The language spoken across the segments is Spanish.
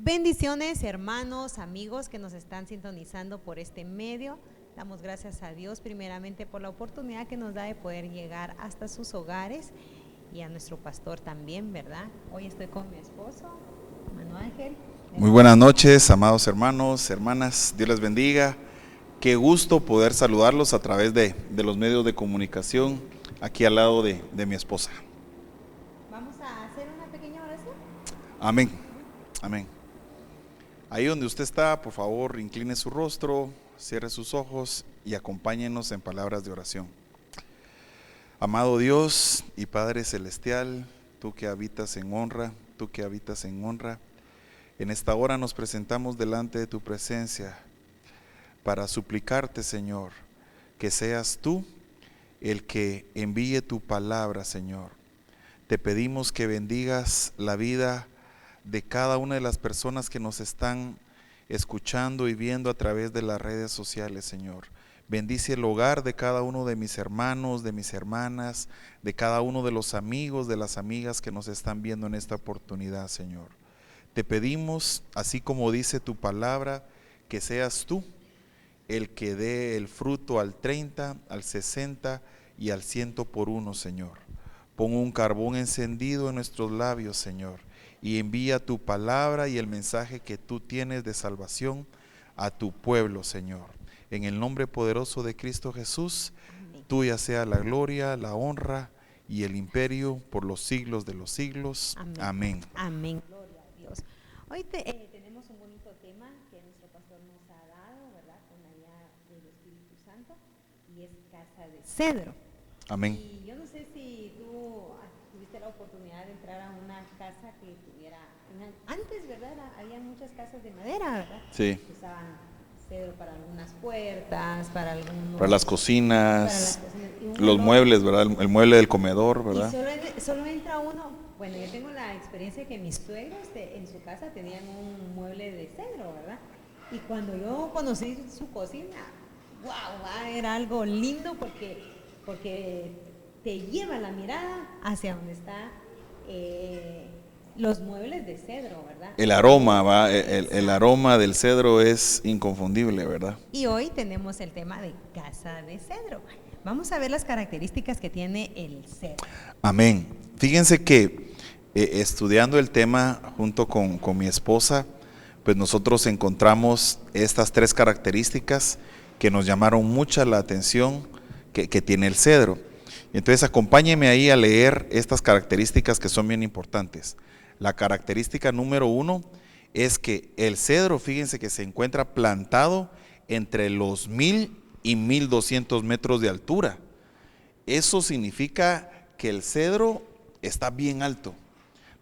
Bendiciones, hermanos, amigos que nos están sintonizando por este medio. Damos gracias a Dios primeramente por la oportunidad que nos da de poder llegar hasta sus hogares y a nuestro pastor también, ¿verdad? Hoy estoy con mi esposo, Manuel Ángel. Muy buenas noches, amados hermanos, hermanas, Dios les bendiga. Qué gusto poder saludarlos a través de los medios de comunicación, aquí al lado de mi esposa. Vamos a hacer una pequeña oración. Amén, amén. Ahí donde usted está, por favor, incline su rostro, cierre sus ojos y acompáñenos en palabras de oración. Amado Dios y Padre Celestial, tú que habitas en honra, en esta hora nos presentamos delante de tu presencia para suplicarte, Señor, que seas tú el que envíe tu palabra, Señor. Te pedimos que bendigas la vida de cada una de las personas que nos están escuchando y viendo a través de las redes sociales, Señor. Bendice el hogar de cada uno de mis hermanos, de mis hermanas, de cada uno de los amigos, de las amigas que nos están viendo en esta oportunidad, Señor. Te pedimos, así como dice tu palabra, que seas tú el que dé el fruto al 30, al 60 y al 100 por uno, Señor. Pon un carbón encendido en nuestros labios, Señor, y envía tu palabra y el mensaje que tú tienes de salvación a tu pueblo, Señor. En el nombre poderoso de Cristo Jesús, amén. Tuya sea la gloria, la honra y el imperio por los siglos de los siglos. Amén. Amén. Amén. Gloria a Dios. Hoy tenemos un bonito tema que nuestro pastor nos ha dado, ¿verdad? Con la guía del Espíritu Santo, y es casa de cedro. Amén. Y yo no sé si tú tuviste la oportunidad de entrar a una casa que tuviera, antes, ¿verdad? Había muchas casas de madera, ¿verdad? Sí. Usaban cedro para algunas puertas, para las cocinas, los muebles, ¿verdad? El mueble del comedor, ¿verdad? Y solo entra uno. Bueno, yo tengo la experiencia que mis suegros en su casa tenían un mueble de cedro, ¿verdad? Y cuando yo conocí su cocina, wow, era algo lindo porque te lleva la mirada hacia donde está los muebles de cedro, ¿verdad? El aroma, el aroma del cedro es inconfundible, ¿verdad? Y hoy tenemos el tema de casa de cedro. Vamos a ver las características que tiene el cedro. Amén. Fíjense que estudiando el tema junto con mi esposa, pues nosotros encontramos estas tres características que nos llamaron mucha la atención que tiene el cedro. Entonces acompáñenme ahí a leer estas características que son bien importantes. La característica número 1 es que el cedro, fíjense que se encuentra plantado entre los 1000 y 1200 metros de altura. Eso significa que el cedro está bien alto,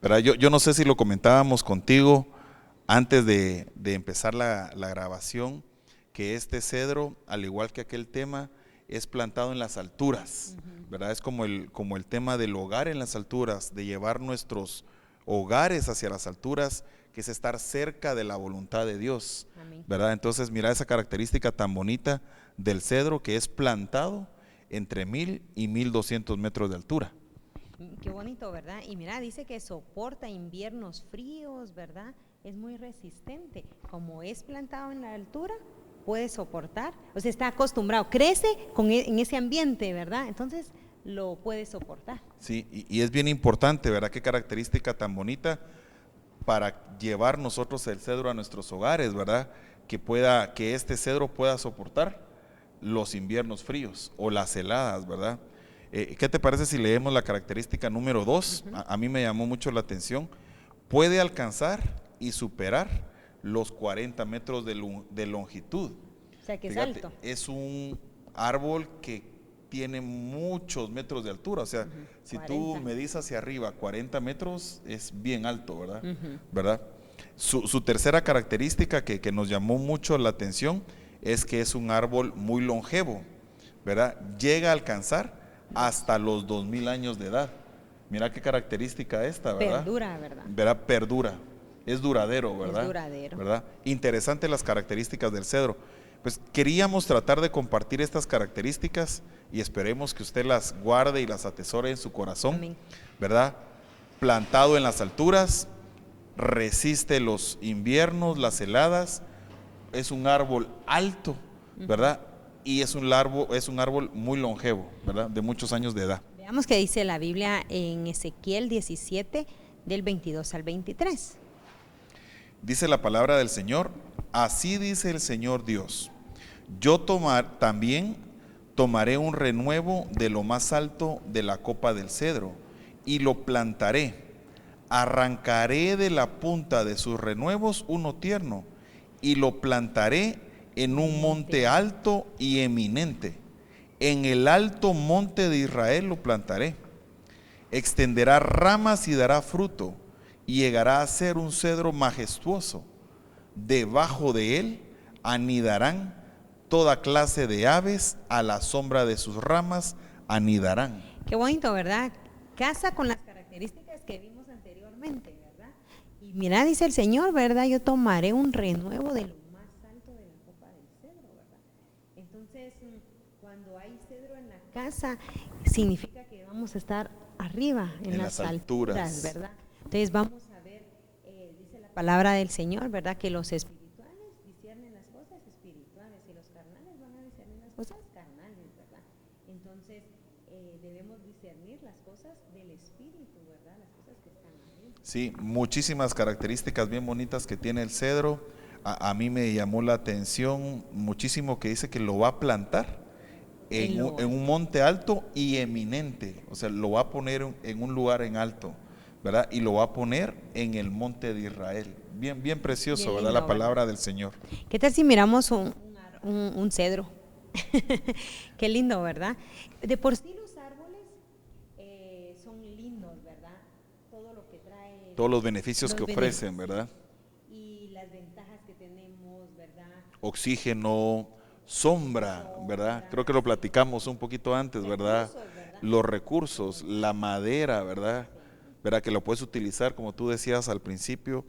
¿verdad? Yo no sé si lo comentábamos contigo antes de empezar la grabación, que este cedro, al igual que aquel tema, es plantado en las alturas, ¿verdad? Es como el tema del hogar en las alturas, de llevar nuestros hogares hacia las alturas, que es estar cerca de la voluntad de Dios. Amén. ¿Verdad? Entonces mira esa característica tan bonita del cedro, que es plantado entre 1000 y 1200 metros de altura. Qué bonito, ¿verdad? Y mira, dice que soporta inviernos fríos, ¿verdad? Es muy resistente. Como es plantado en la altura, puede soportar, o sea, está acostumbrado, crece en ese ambiente, ¿verdad? Entonces lo puede soportar. Sí, y es bien importante, ¿verdad? Qué característica tan bonita para llevar nosotros el cedro a nuestros hogares, ¿verdad? Que este cedro pueda soportar los inviernos fríos o las heladas, ¿verdad? ¿Qué te parece si leemos la característica número 2? A mí me llamó mucho la atención. Puede alcanzar y superar los 40 metros de longitud. O sea, que Fíjate, es alto. Es un árbol que tiene muchos metros de altura, o sea, si 40. tú medís hacia arriba 40 metros, es bien alto, ¿verdad? ¿Verdad? Su tercera característica que nos llamó mucho la atención es que es un árbol muy longevo, ¿verdad? Llega a alcanzar hasta los 2000 años de edad. Mira qué característica esta, ¿verdad? Perdura, ¿verdad? ¿Verdad? Perdura. Es duradero, ¿verdad? Es duradero. ¿Verdad? Interesante las características del cedro. Pues queríamos tratar de compartir estas características y esperemos que usted las guarde y las atesore en su corazón. Amén. ¿Verdad? Plantado en las alturas, resiste los inviernos, las heladas, es un árbol alto, ¿verdad? Y es un árbol muy longevo, ¿verdad? De muchos años de edad. Veamos qué dice la Biblia en Ezequiel 17, del 22 al 23. Dice la palabra del Señor: así dice el Señor Dios, yo también tomaré un renuevo de lo más alto de la copa del cedro y lo plantaré, arrancaré de la punta de sus renuevos uno tierno y lo plantaré en un monte alto y eminente. En el alto monte de Israel lo plantaré. Extenderá ramas y dará fruto, y llegará a ser un cedro majestuoso. Debajo de él anidarán toda clase de aves, a la sombra de sus ramas anidarán. Qué bonito, ¿verdad? Casa con las características que vimos anteriormente, ¿verdad? Y mira, dice el Señor, ¿verdad? Yo tomaré un renuevo de lo más alto de la copa del cedro, ¿verdad? Entonces, cuando hay cedro en la casa, significa que vamos a estar arriba, en las alturas, ¿verdad? Entonces vamos a ver, dice la palabra del Señor, ¿verdad? Que los espirituales disciernen las cosas espirituales y los carnales van a discernir las cosas carnales, ¿verdad? Entonces debemos discernir las cosas del espíritu, ¿verdad? Las cosas que están ahí. Sí, muchísimas características bien bonitas que tiene el cedro. A mí me llamó la atención muchísimo que dice que lo va a plantar en un monte alto y eminente, o sea, lo va a poner en un lugar en alto, ¿verdad? Y lo va a poner en el monte de Israel. Bien, bien precioso, bien lindo, ¿verdad? La palabra del Señor. ¿Qué tal si miramos un cedro? Qué lindo, ¿verdad? De por sí los árboles son lindos, ¿verdad? Todo lo que trae. Todos los beneficios que ofrecen, ¿verdad? Y las ventajas que tenemos, ¿verdad? Oxígeno, sombra, ¿verdad? Creo que lo platicamos un poquito antes, ¿verdad? Los recursos, la madera, ¿verdad? ¿Verdad? Que lo puedes utilizar, como tú decías al principio,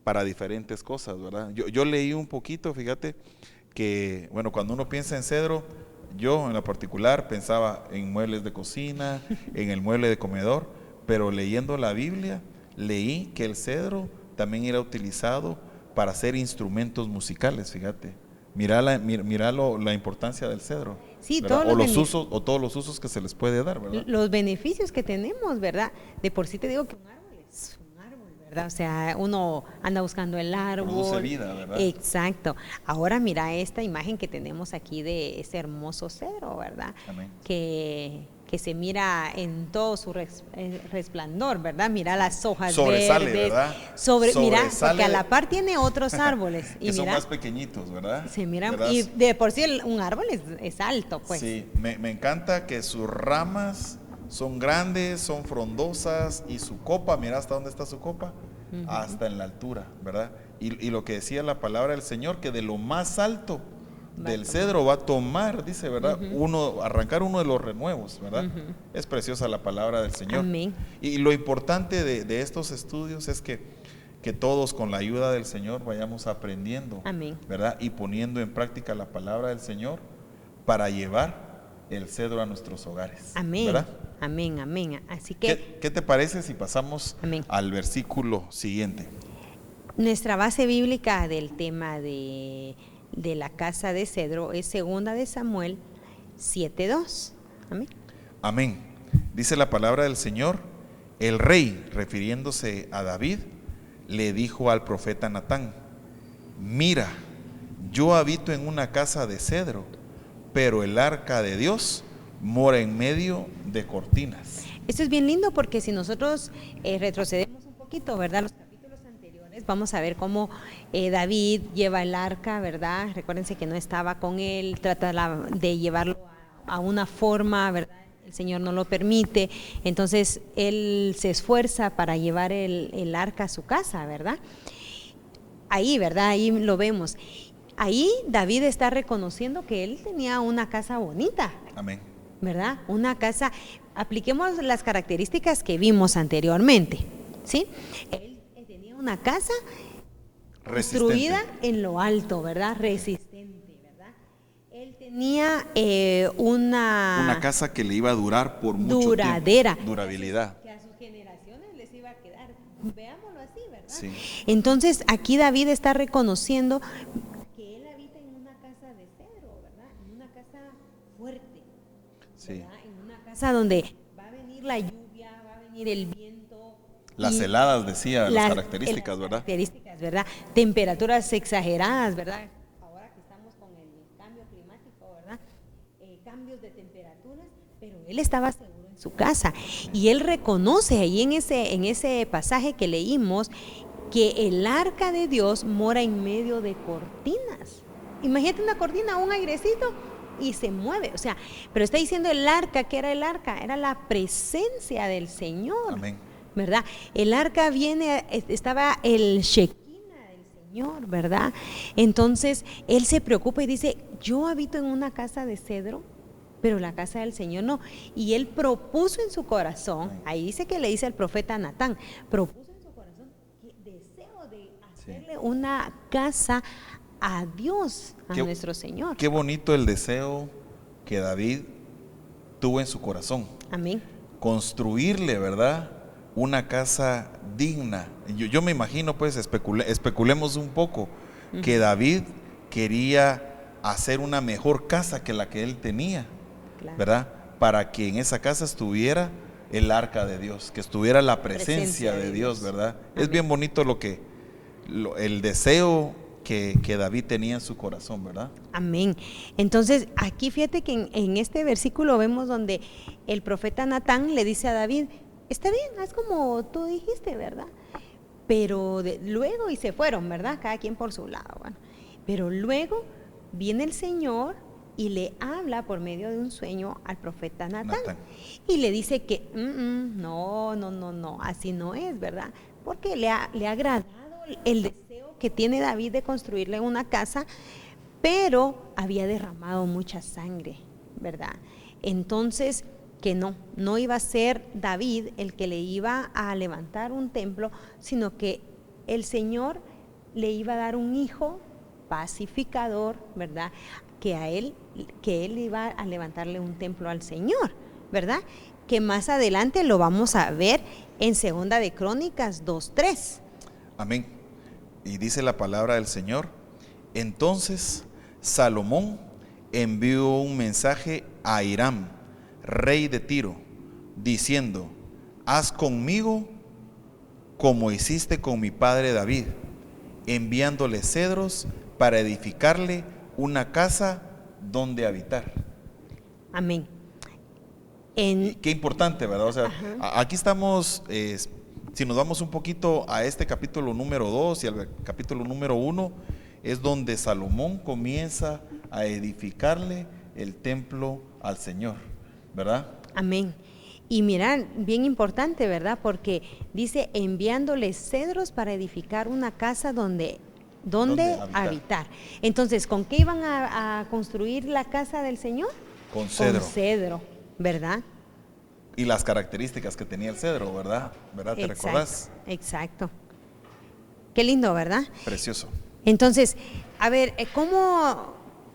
para diferentes cosas, ¿verdad? Yo leí un poquito, fíjate, que, bueno, cuando uno piensa en cedro, yo en lo particular pensaba en muebles de cocina, en el mueble de comedor, pero leyendo la Biblia, leí que el cedro también era utilizado para hacer instrumentos musicales, fíjate. Mira la importancia del cedro. Sí, todos los usos que se les puede dar, ¿verdad? Los beneficios que tenemos, ¿verdad? De por sí te digo que un árbol es un árbol, ¿verdad? O sea, uno anda buscando el árbol. Produce vida, ¿verdad? Exacto. Ahora mira esta imagen que tenemos aquí de ese hermoso cedro, ¿verdad? Amén. Que se mira en todo su resplandor, ¿verdad? Mira las hojas sobresale, verdes. ¿verdad? Mira, porque a la par tiene otros árboles. Y que son más pequeñitos, ¿verdad? Se mira, ¿verdad? Y de por sí un árbol es alto, pues. Sí, me encanta que sus ramas son grandes, son frondosas y su copa, mira hasta dónde está su copa, hasta en la altura, ¿verdad? Y lo que decía la palabra del Señor, que de lo más alto del cedro va a tomar, dice, ¿verdad? Arrancar uno de los renuevos, ¿verdad? Es preciosa la palabra del Señor. Amén. Y lo importante de estos estudios es que todos con la ayuda del Señor vayamos aprendiendo, amén, ¿verdad? Y poniendo en práctica la palabra del Señor para llevar el cedro a nuestros hogares. Amén. ¿Verdad? Amén, amén. Así que, ¿Qué te parece si pasamos amén, al versículo siguiente? Nuestra base bíblica del tema de la casa de cedro es 2 de Samuel 7:2. Amén. Amén. Dice la palabra del Señor: el rey, refiriéndose a David, le dijo al profeta Natán: mira, yo habito en una casa de cedro, pero el arca de Dios mora en medio de cortinas. Esto es bien lindo porque si nosotros retrocedemos un poquito, ¿verdad? Los capítulos anteriores, vamos a ver cómo David lleva el arca, ¿verdad? Recuérdense que no estaba con él, trata de llevarlo a una forma, ¿verdad? El Señor no lo permite, entonces él se esfuerza para llevar el arca a su casa, ¿verdad? Ahí, ¿verdad? Ahí lo vemos. Ahí David está reconociendo que él tenía una casa bonita. Amén. ¿Verdad? Una casa, apliquemos las características que vimos anteriormente, ¿sí? Él tenía una casa construida en lo alto, ¿verdad? Resistente, ¿verdad? Él tenía Una casa que le iba a durar por mucho duradera, tiempo. Durabilidad. que a sus generaciones les iba a quedar. Veámoslo así, ¿verdad? Sí. Entonces aquí David está reconociendo que él habita en una casa de cedro, ¿verdad? En una casa fuerte, Sí. ¿verdad? En una casa donde va a venir la lluvia, va a venir el viento. Las y heladas, decía, las características, las ¿verdad? características, ¿verdad? Temperaturas exageradas, ¿verdad? Ahora que estamos con el cambio climático, ¿verdad? Cambios de temperaturas, pero él estaba seguro en su casa y él reconoce ahí en ese pasaje que leímos que el arca de Dios mora en medio de cortinas. Imagínate una cortina, un airecito y se mueve, o sea, pero está diciendo el arca. ¿Qué era el arca? Era la presencia del Señor. Amén. ¿Verdad? El arca estaba el Shekinah del Señor, ¿verdad? Entonces él se preocupa y dice, yo habito en una casa de cedro, pero la casa del Señor no. Y él propuso en su corazón, ahí dice que le dice al profeta Natán, propuso en su corazón que deseo de hacerle una casa a Dios, a nuestro Señor. Qué bonito el deseo que David tuvo en su corazón. Amén. Construirle, ¿verdad?, una casa digna. Yo me imagino, pues, especulemos un poco, que David quería hacer una mejor casa que la que él tenía, claro, ¿verdad? Para que en esa casa estuviera el arca de Dios, que estuviera la presencia de Dios, ¿verdad? Amén. Es bien bonito el deseo que David tenía en su corazón, ¿verdad? Amén. Entonces, aquí fíjate que en este versículo vemos donde el profeta Natán le dice a David, está bien, haz como tú dijiste, ¿verdad? Pero luego, y se fueron, ¿verdad? Cada quien por su lado. Bueno. Pero luego viene el Señor y le habla por medio de un sueño al profeta Natán. Y le dice que no, así no es, ¿verdad? Porque le ha agradado el deseo que tiene David de construirle una casa, pero había derramado mucha sangre, ¿verdad? Entonces, que no iba a ser David el que le iba a levantar un templo, sino que el Señor le iba a dar un hijo pacificador, ¿verdad? Que él iba a levantarle un templo al Señor, ¿verdad? Que más adelante lo vamos a ver en Segunda de Crónicas 2:3. Amén. Y dice la palabra del Señor, entonces Salomón envió un mensaje a Hiram, rey de Tiro, diciendo, haz conmigo como hiciste con mi padre David, enviándole cedros para edificarle una casa donde habitar. Amén. Qué importante, ¿verdad? O sea, aquí estamos, si nos vamos un poquito a este capítulo número 2 y al capítulo número 1, es donde Salomón comienza a edificarle el templo al Señor, ¿verdad? Amén. Y mirad, bien importante, ¿verdad? Porque dice enviándole cedros para edificar una casa donde habitar. Entonces, ¿con qué iban a construir la casa del Señor? Con cedro. Con cedro, ¿verdad? Y las características que tenía el cedro, ¿verdad? ¿Verdad? ¿Te recordás? Exacto. Qué lindo, ¿verdad? Precioso. Entonces, a ver,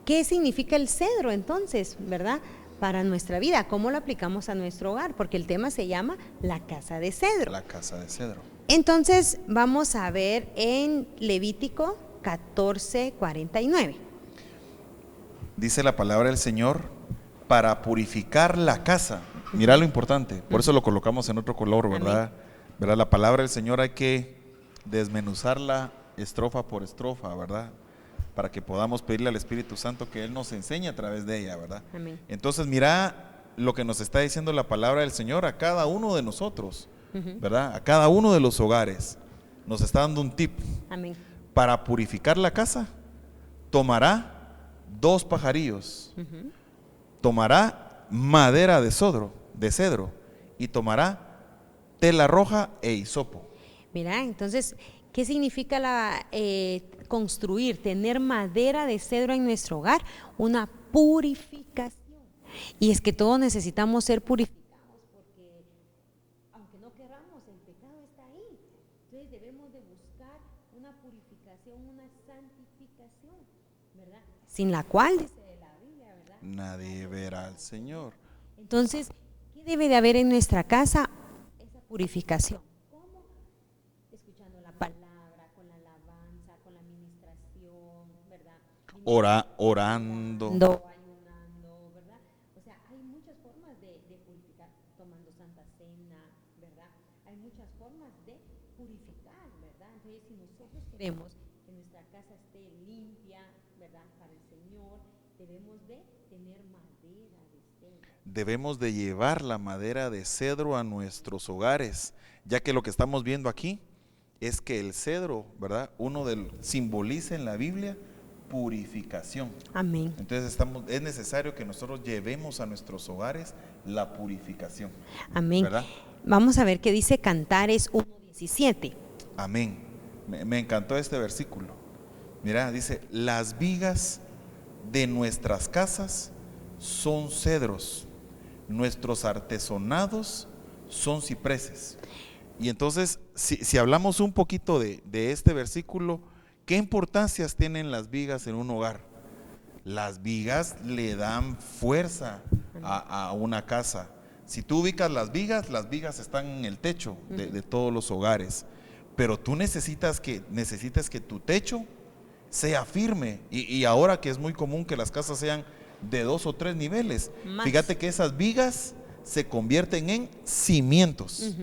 ¿qué significa el cedro entonces, verdad? Para nuestra vida, ¿cómo lo aplicamos a nuestro hogar? Porque el tema se llama la casa de cedro. La casa de cedro. Entonces, vamos a ver en Levítico 14:49. Dice la palabra del Señor, para purificar la casa. Mira lo importante, por eso lo colocamos en otro color, ¿verdad? ¿Verdad? La palabra del Señor hay que desmenuzarla estrofa por estrofa, ¿verdad? Para que podamos pedirle al Espíritu Santo que Él nos enseñe a través de ella, ¿verdad? Amén. Entonces mira lo que nos está diciendo la palabra del Señor a cada uno de nosotros, ¿verdad? A cada uno de los hogares. Nos está dando un tip. Amén. Para purificar la casa, tomará 2 pajarillos, tomará madera de cedro, y tomará tela roja e hisopo. Mira, entonces, ¿qué significa construir, tener madera de cedro en nuestro hogar? Una purificación. Y es que todos necesitamos ser purificados porque aunque no queramos, el pecado está ahí. Entonces debemos de buscar una purificación, una santificación, ¿verdad? Sin la cual, dice la Biblia, ¿verdad? Nadie verá al Señor. Entonces, ¿qué debe de haber en nuestra casa? Esa purificación. ¿Cómo? Escuchando la palabra, con la alabanza, con la administración, ¿verdad? Orando. Ayunando, ¿verdad? O sea, hay muchas formas de purificar, tomando Santa Cena, ¿verdad? Hay muchas formas de purificar, ¿verdad? Entonces, si nosotros queremos que nuestra casa esté limpia, ¿verdad? Para el Señor, debemos de tener madera de cedro. Debemos de llevar la madera de cedro a nuestros hogares, ya que lo que estamos viendo aquí es que el cedro, ¿verdad? Simboliza en la Biblia purificación. Amén. Entonces es necesario que nosotros llevemos a nuestros hogares la purificación. Amén. ¿Verdad? Vamos a ver qué dice Cantares 1:17. Amén. Me encantó este versículo. Mira, dice, las vigas de nuestras casas son cedros, nuestros artesonados son cipreses. Y entonces, si hablamos un poquito de este versículo, ¿qué importancias tienen las vigas en un hogar? Las vigas le dan fuerza a una casa. Si tú ubicas las vigas están en el techo de todos los hogares. Pero tú necesitas que tu techo sea firme. Y ahora que es muy común que las casas sean de 2 o 3 niveles, fíjate que esas vigas se convierten en cimientos.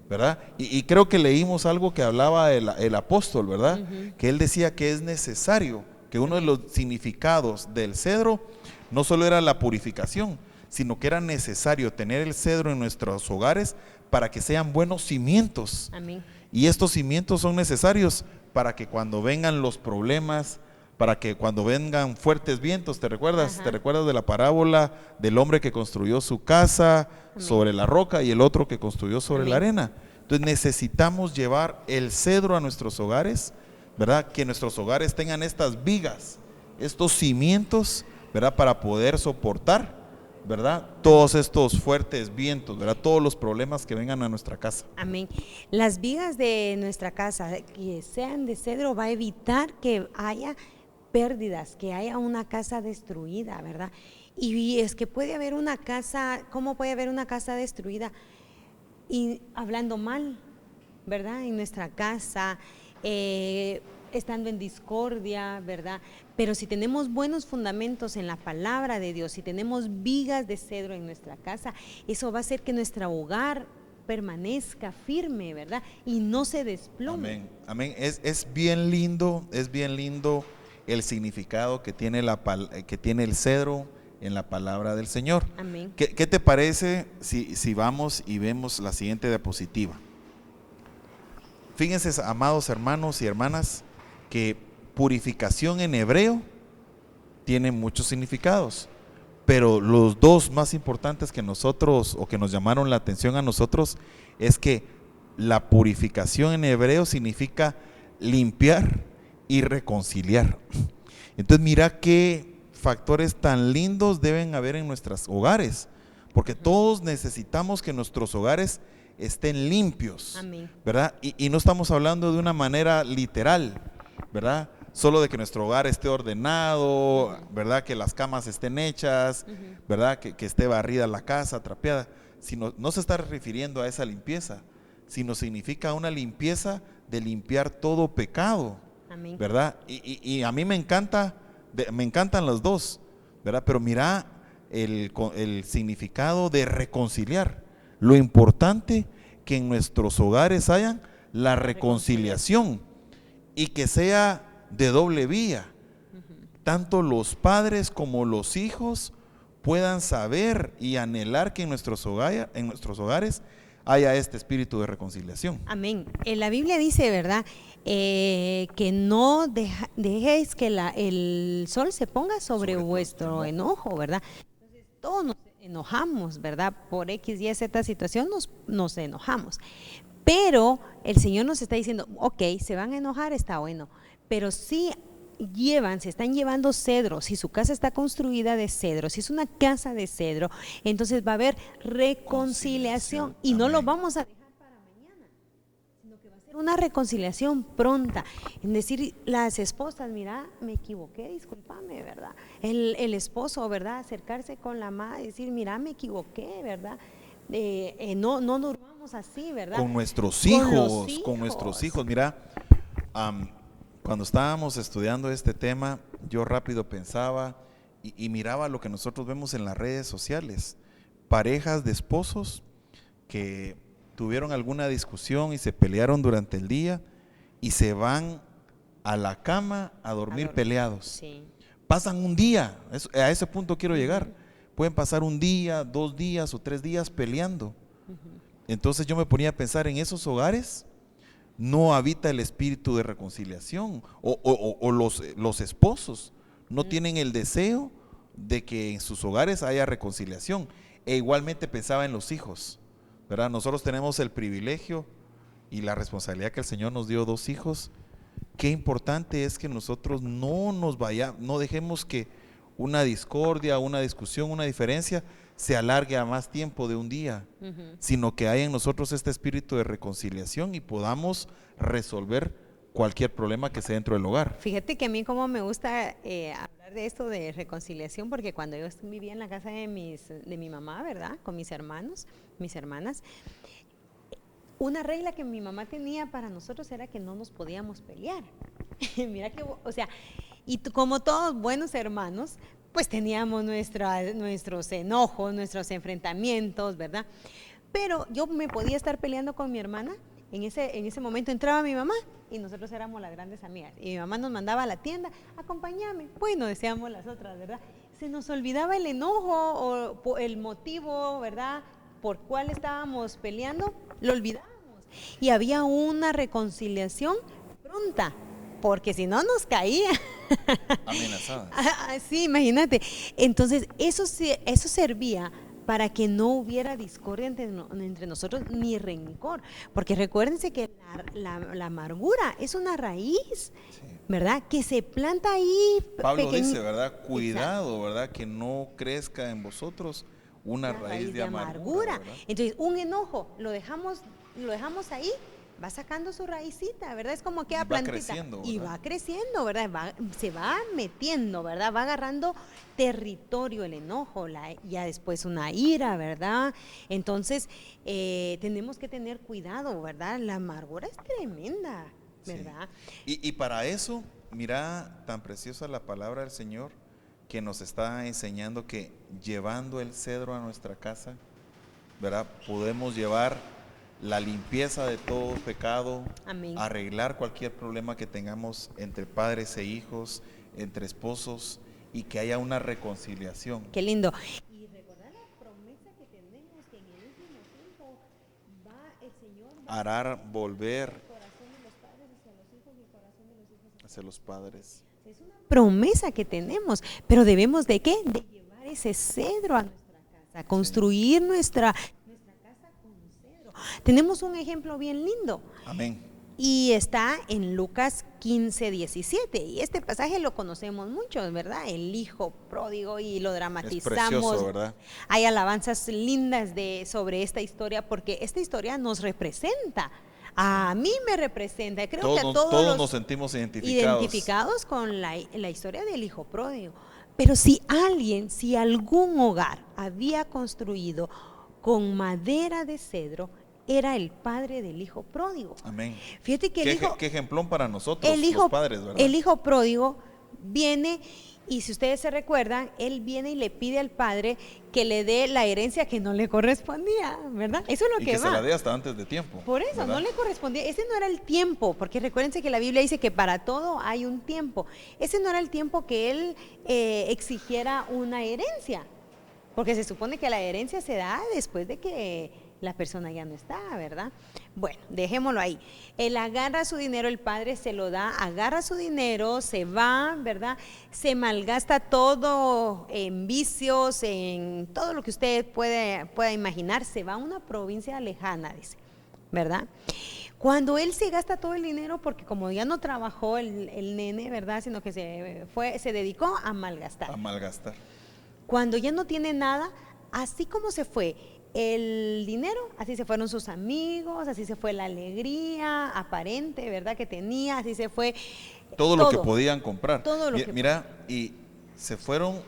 ¿Verdad? Y creo que leímos algo que hablaba el apóstol, ¿verdad? Que él decía que es necesario, que uno de los significados del cedro no solo era la purificación, sino que era necesario tener el cedro en nuestros hogares para que sean buenos cimientos. Amén. Y estos cimientos son necesarios para que cuando vengan los problemas, para que cuando vengan fuertes vientos, ¿te recuerdas? Ajá. ¿Te recuerdas de la parábola del hombre que construyó su casa sobre la roca y el otro que construyó sobre la arena? Entonces necesitamos llevar el cedro a nuestros hogares, ¿verdad? Que nuestros hogares tengan estas vigas, estos cimientos, ¿verdad? Para poder soportar, ¿verdad? Todos estos fuertes vientos, ¿verdad? Todos los problemas que vengan a nuestra casa. Amén. Las vigas de nuestra casa que sean de cedro va a evitar que haya pérdidas, que haya una casa destruida, ¿verdad? Y es que puede haber una casa, ¿cómo puede haber una casa destruida? Y hablando mal, ¿verdad? En nuestra casa, estando en discordia, ¿verdad? Pero si tenemos buenos fundamentos en la palabra de Dios, si tenemos vigas de cedro en nuestra casa, eso va a hacer que nuestro hogar permanezca firme, ¿verdad? Y no se desplome. Amén, amén. Es bien lindo el significado que tiene el cedro en la palabra del Señor. Amén. ¿Qué te parece si vamos y vemos la siguiente diapositiva? Fíjense, amados hermanos y hermanas, que purificación en hebreo tiene muchos significados, pero los dos más importantes que nosotros, o que nos llamaron la atención a nosotros, es que la purificación en hebreo significa limpiar y reconciliar. Entonces mira qué factores tan lindos deben haber en nuestros hogares, porque todos necesitamos que nuestros hogares estén limpios. Amén. ¿Verdad? Y no estamos hablando de una manera literal, ¿verdad? Solo de que nuestro hogar esté ordenado, ¿verdad? Que las camas estén hechas, ¿verdad? Que esté barrida la casa, trapeada. Sino, no se está refiriendo a esa limpieza, sino significa una limpieza de limpiar todo pecado. Amén. ¿Verdad? Y a mí me encantan los dos, ¿verdad? Pero mira el significado de reconciliar. Lo importante que en nuestros hogares haya la reconciliación y que sea de doble vía. Tanto los padres como los hijos puedan saber y anhelar que en nuestros hogares haya este espíritu de reconciliación. Amén. La Biblia dice, ¿verdad? Que no dejéis que el sol se ponga sobre vuestro enojo, ¿verdad? Entonces todos nos enojamos, ¿verdad? Por X, Y, Z situación nos enojamos. Pero el Señor nos está diciendo, ok, se van a enojar, está bueno, pero si se están llevando cedro, si su casa está construida de cedro, si es una casa de cedro, entonces va a haber reconciliación y no lo vamos a dejar para mañana, sino que va a ser una reconciliación pronta, en decir, las esposas, mira, me equivoqué, discúlpame, ¿verdad? El esposo, ¿verdad? Acercarse con la madre, decir, mira, me equivoqué, ¿verdad? No durmamos así, ¿verdad? Con nuestros Con los hijos, con nuestros hijos. Mira, cuando estábamos estudiando este tema, yo rápido pensaba y miraba lo que nosotros vemos en las redes sociales. Parejas de esposos que tuvieron alguna discusión y se pelearon durante el día y se van a la cama a dormir peleados. Sí. Pasan un día, a ese punto quiero llegar. Pueden pasar un día, 2 días o 3 días peleando. Entonces yo me ponía a pensar, en esos hogares no habita el espíritu de reconciliación, o los esposos no tienen el deseo de que en sus hogares haya reconciliación. E igualmente pensaba en los hijos, ¿verdad? Nosotros tenemos el privilegio y la responsabilidad que el Señor nos dio 2 hijos. Qué importante es que nosotros no dejemos que una discordia, una discusión, una diferencia se alargue a más tiempo de un día, sino que haya en nosotros este espíritu de reconciliación y podamos resolver cualquier problema que sea dentro del hogar. Fíjate que a mí como me gusta hablar de esto de reconciliación, porque cuando yo vivía en la casa de mi mamá, ¿verdad? Con mis hermanos, mis hermanas, una regla que mi mamá tenía para nosotros era que no nos podíamos pelear. Mira que, o sea, como todos buenos hermanos, pues teníamos nuestros enojos, nuestros enfrentamientos, ¿verdad? Pero yo me podía estar peleando con mi hermana. En ese momento entraba mi mamá y nosotros éramos las grandes amigas. Y mi mamá nos mandaba a la tienda, acompáñame. Bueno, decíamos las otras, ¿verdad? Se nos olvidaba el enojo o el motivo, ¿verdad? Por cuál estábamos peleando, lo olvidábamos. Y había una reconciliación pronta, porque si no nos caía. Amenazadas. Sí, imagínate. Entonces, eso servía para que no hubiera discordia entre nosotros ni rencor, porque recuérdense que la amargura es una raíz, ¿verdad? Que se planta ahí. Pablo dice, ¿verdad? Cuidado, ¿verdad? Que no crezca en vosotros una raíz de amargura. Entonces, un enojo lo dejamos ahí, va sacando su raicita, ¿verdad? Es como queda plantita y va creciendo, ¿verdad? Se va metiendo, ¿verdad? Va agarrando territorio el enojo, ya después una ira, ¿verdad? Entonces, tenemos que tener cuidado, ¿verdad? La amargura es tremenda, ¿verdad? Sí. Y para eso, mira, tan preciosa la palabra del Señor, que nos está enseñando que llevando el cedro a nuestra casa, ¿verdad? Podemos llevar la limpieza de todo pecado. Amén. Arreglar cualquier problema que tengamos entre padres e hijos, entre esposos, y que haya una reconciliación. Qué lindo. Y recordar la promesa que tenemos, que en el último tiempo el Señor va a volver el corazón de los padres hacia los hijos y el corazón de los hijos hacia los padres. Es una promesa que tenemos, pero debemos ¿de qué? De llevar ese cedro a nuestra casa, construir nuestra casa con cedro. Tenemos un ejemplo bien lindo. Amén. Y está en Lucas 15:17, y este pasaje lo conocemos mucho, ¿verdad? El hijo pródigo, y lo dramatizamos. Es precioso, ¿verdad? Hay alabanzas lindas sobre esta historia, porque esta historia nos representa. A mí me representa, creo que a todos nos sentimos identificados con la historia del hijo pródigo. Pero si algún hogar había construido con madera de cedro, era el padre del hijo pródigo. Amén. Fíjate que qué ejemplón para nosotros, los padres, ¿verdad? El hijo pródigo viene, y si ustedes se recuerdan, él viene y le pide al padre que le dé la herencia que no le correspondía, ¿verdad? Eso es lo que va. Y que se la dé hasta antes de tiempo. Por eso, ¿verdad? No le correspondía. Ese no era el tiempo, porque recuérdense que la Biblia dice que para todo hay un tiempo. Ese no era el tiempo que él exigiera una herencia, porque se supone que la herencia se da después de que la persona ya no está, ¿verdad? Bueno, dejémoslo ahí. Él agarra su dinero, el padre se lo da, agarra su dinero, se va, ¿verdad? Se malgasta todo en vicios, en todo lo que usted pueda imaginar. Se va a una provincia lejana, dice, ¿verdad? Cuando él se gasta todo el dinero, porque como ya no trabajó el nene, ¿verdad? Sino que se dedicó a malgastar. A malgastar. Cuando ya no tiene nada, así como se fue, el dinero, así se fueron sus amigos, así se fue la alegría aparente, ¿verdad? Que tenía, así se fue Todo lo que podían comprar. Todo lo que Mira, y se fueron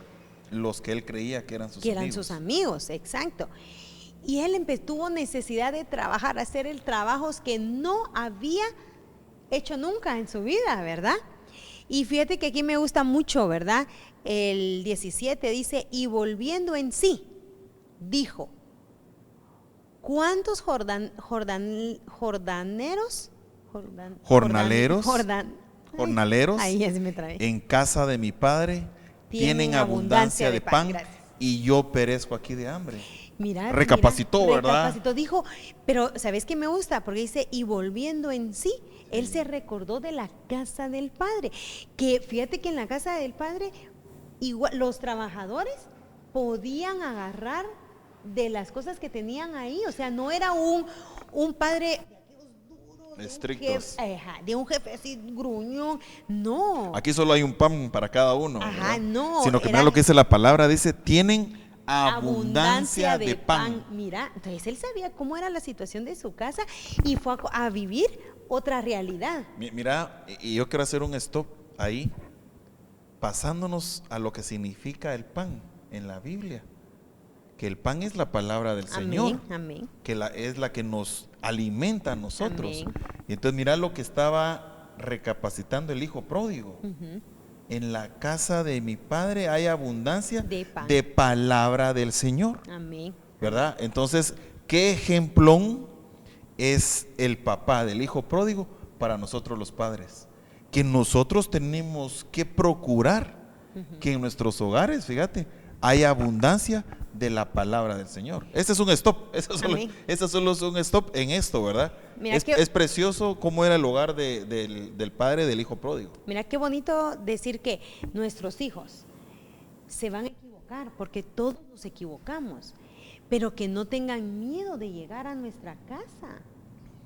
los que él creía que eran sus amigos. eran sus amigos, exacto. Y él tuvo necesidad de trabajar, hacer el trabajo que no había hecho nunca en su vida, ¿verdad? Y fíjate que aquí me gusta mucho, ¿verdad? El 17 dice, y volviendo en sí, dijo, ¿cuántos jornaleros? Jornaleros ahí ya se me trae. En casa de mi padre tienen abundancia de pan y yo perezco aquí de hambre. Mira, recapacitó, ¿verdad? Recapacitó, dijo, pero ¿sabes qué me gusta? Porque dice, y volviendo en sí, él se recordó de la casa del padre. Que fíjate que en la casa del padre, igual, los trabajadores podían agarrar de las cosas que tenían ahí. O sea, no era un padre estrictos, de un jefe así gruñón, no. Aquí solo hay un pan para cada uno, no. Sino que mira lo que dice la palabra, dice, tienen abundancia de pan. Mira, entonces él sabía cómo era la situación de su casa y fue a vivir otra realidad. Mira, y yo quiero hacer un stop ahí, pasándonos a lo que significa el pan en la Biblia. Que el pan es la palabra del Señor, amén. Que es la que nos alimenta a nosotros. Amén. Y entonces mira lo que estaba recapacitando el hijo pródigo. En la casa de mi padre hay abundancia de palabra del Señor. Amén. ¿Verdad? Entonces, ¿qué ejemplón es el papá del hijo pródigo para nosotros los padres? Que nosotros tenemos que procurar que en nuestros hogares, fíjate, hay abundancia de la palabra del Señor. Este es un stop. Eso solo es un stop en esto, ¿verdad? Es precioso cómo era el hogar del padre del hijo pródigo. Mira qué bonito decir que nuestros hijos se van a equivocar, porque todos nos equivocamos, pero que no tengan miedo de llegar a nuestra casa,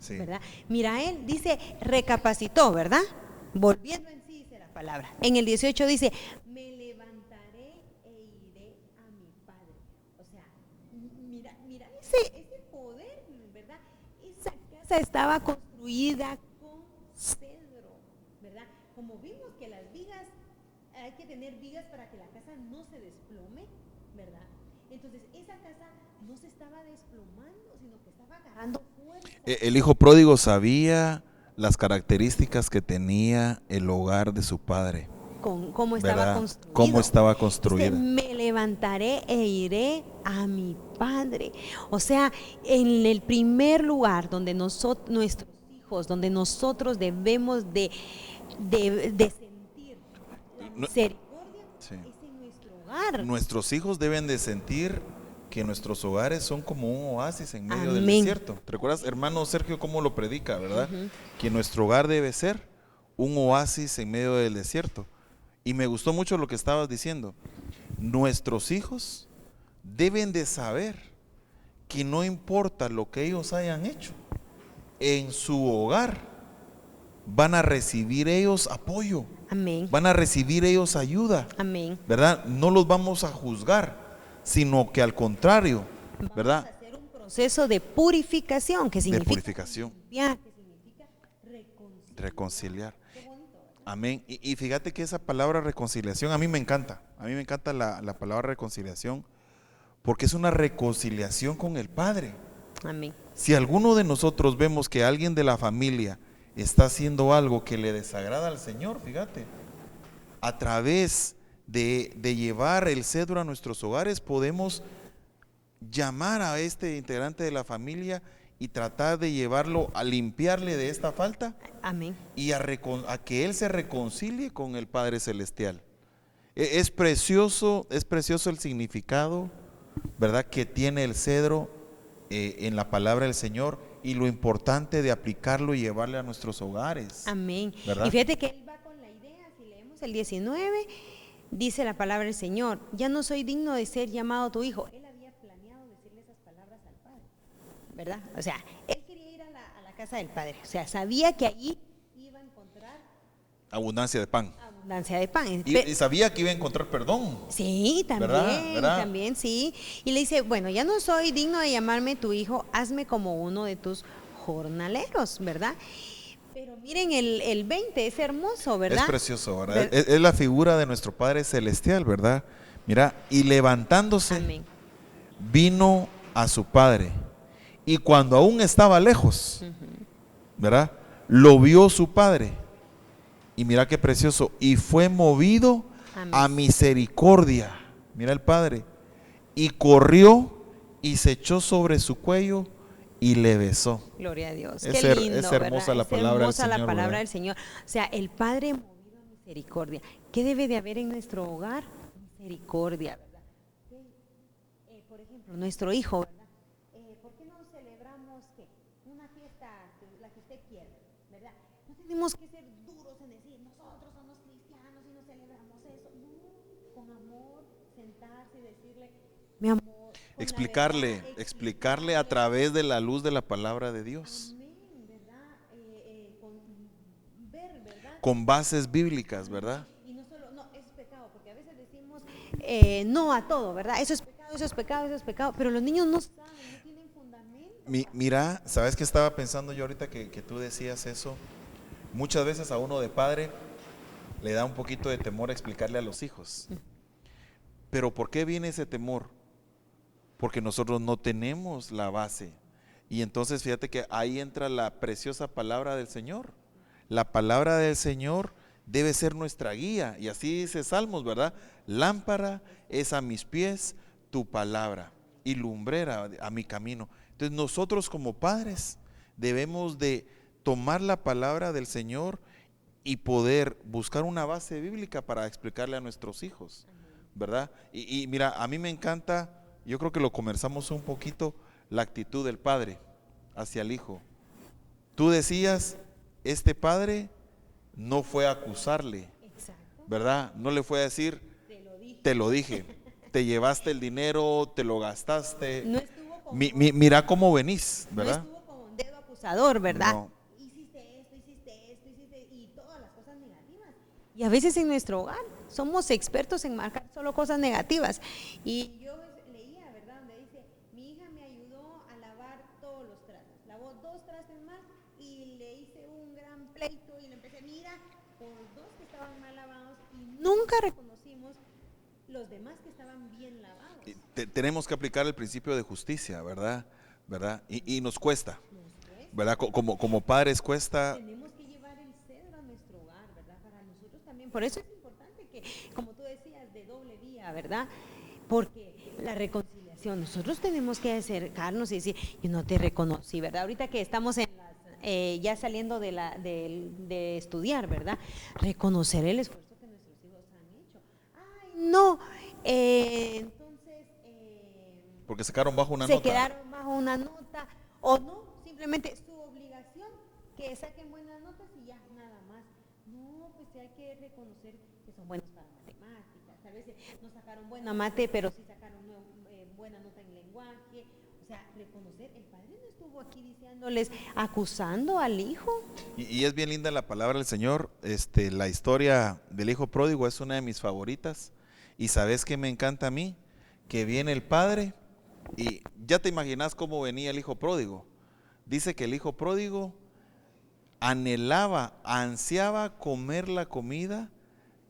¿verdad? Mira, él dice, recapacitó, ¿verdad? Volviendo en sí, dice la palabra. En el 18 dice, me levantaré e iré a mi padre. O sea, mira ese poder, ¿verdad? Esa casa estaba construida con cedro, ¿verdad? Como vimos que las vigas, hay que tener vigas para que la casa no se desplome, ¿verdad? Entonces esa casa no se estaba desplomando, sino que estaba agarrando fuerza. El hijo pródigo sabía las características que tenía el hogar de su padre. Cómo estaba construido. Cómo estaba construido. Me levantaré e iré a mi padre. O sea, en el primer lugar donde nuestros hijos, donde nosotros debemos de sentir la misericordia, es en nuestro hogar. Nuestros hijos deben de sentir que nuestros hogares son como un oasis en medio del desierto. ¿Te recuerdas, hermano Sergio, cómo lo predica, verdad? Que nuestro hogar debe ser un oasis en medio del desierto. Y me gustó mucho lo que estabas diciendo. Nuestros hijos deben de saber que no importa lo que ellos hayan hecho, en su hogar van a recibir ellos apoyo. Amén. Van a recibir ellos ayuda. Amén. ¿Verdad? No los vamos a juzgar, sino que al contrario, ¿verdad? Vamos a hacer un proceso de purificación, que significa limpiar, que significa reconciliar. Amén. Y fíjate que esa palabra reconciliación a mí me encanta. A mí me encanta la palabra reconciliación, porque es una reconciliación con el Padre. Amén. Si alguno de nosotros vemos que alguien de la familia está haciendo algo que le desagrada al Señor, fíjate, a través de llevar el cedro a nuestros hogares, podemos llamar a este integrante de la familia y tratar de llevarlo a limpiarle de esta falta. Amén. Y a que él se reconcilie con el Padre Celestial. Es precioso el significado, ¿verdad?, que tiene el cedro en la palabra del Señor, y lo importante de aplicarlo y llevarle a nuestros hogares. Amén. ¿Verdad? Y fíjate que él va con la idea, si leemos el 19, dice la palabra del Señor, ya no soy digno de ser llamado tu hijo. Él había planeado decirle esas palabras al Padre, ¿verdad? O sea, él quería ir a la casa del Padre, o sea, sabía que allí iba a encontrar abundancia de pan. abundancia de pan. Y sabía que iba a encontrar perdón. Sí, también, ¿Verdad? también, sí. Y le dice, bueno, ya no soy digno de llamarme tu hijo, hazme como uno de tus jornaleros, ¿verdad? Pero miren, el 20 es hermoso, ¿verdad? Es precioso, ¿verdad? Es la figura de nuestro Padre Celestial, ¿verdad? Mira, y levantándose, Amén. vino a su padre. Y cuando aún estaba lejos, ¿verdad? Lo vio su padre. Y mira qué precioso. Y fue movido a misericordia. Mira el padre. Y corrió y se echó sobre su cuello y le besó. Gloria a Dios. Es Qué lindo, es hermosa ¿verdad? la Es palabra hermosa del la Señor, palabra ¿verdad? del Señor. O sea, el Padre movido a misericordia. ¿Qué debe de haber en nuestro hogar? Misericordia, ¿verdad? Por ejemplo, nuestro hijo, ¿verdad? ¿Por qué no celebramos qué? Una fiesta, la que usted quiera, ¿verdad? No tenemos que ser duros en decir, nosotros somos cristianos y no celebramos eso. No, con amor, sentarse y decirle, mi amor. Explicarle a través de la luz de la palabra de Dios. Amén, ¿verdad? ¿Verdad? Con bases bíblicas, ¿verdad? Y no solo, no, eso es pecado, porque a veces decimos no a todo, ¿verdad? Eso es pecado, eso es pecado, eso es pecado, pero los niños no saben, no tienen fundamento. Mira, ¿sabes qué estaba pensando yo ahorita que tú decías eso? Muchas veces a uno de padre le da un poquito de temor explicarle a los hijos. Pero ¿por qué viene ese temor? Porque nosotros no tenemos la base. Y entonces fíjate que ahí entra la preciosa palabra del Señor. La palabra del Señor debe ser nuestra guía. Y así dice Salmos, ¿verdad? Lámpara es a mis pies tu palabra y lumbrera a mi camino. Entonces nosotros como padres debemos de tomar la palabra del Señor y poder buscar una base bíblica para explicarle a nuestros hijos, ¿verdad? Y mira, a mí me encanta, yo creo que lo conversamos un poquito, la actitud del padre hacia el hijo. Tú decías, este padre no fue a acusarle, Exacto. ¿verdad? No le fue a decir, te lo dije, te llevaste el dinero, te lo gastaste, No estuvo con mira cómo venís, ¿verdad? no estuvo con un dedo acusador, ¿verdad? No. Hiciste esto, y todas las cosas negativas. Y a veces en nuestro hogar somos expertos en marcar solo cosas negativas. Y yo leía, ¿verdad? Donde dice, mi hija me ayudó a lavar todos los trastes. Lavó 2 trastes más y le hice un gran pleito y le empecé, mira, por 2 que estaban mal lavados y nunca reconocimos los demás que estaban bien lavados. Tenemos que aplicar el principio de justicia, ¿verdad? Y nos cuesta, ¿verdad? Como padres cuesta. Tenemos que llevar el cedro a nuestro hogar, ¿verdad? Para nosotros también. Por eso es importante que, como tú decías, de doble vía, ¿verdad? Porque la reconciliación, nosotros tenemos que acercarnos y decir, yo no te reconocí, ¿verdad? Ahorita que estamos en ya saliendo de estudiar, ¿verdad? Reconocer el esfuerzo que nuestros hijos han hecho. Ay, no, entonces Porque se quedaron bajo una se nota. quedaron bajo una nota, o no, simplemente su obligación, que saquen buenas notas y ya, nada más. No, pues hay que reconocer que son buenos para matemáticas, tal vez no sacaron buena mate, pero sí sacaron buena nota en lenguaje. O sea, reconocer, el padre no estuvo aquí diciéndoles, acusando al hijo. Y es bien linda la palabra del Señor. La historia del hijo pródigo es una de mis favoritas. Y ¿sabes qué me encanta a mí? Que viene el padre y ya te imaginas cómo venía el hijo pródigo. Dice que el hijo pródigo ansiaba comer la comida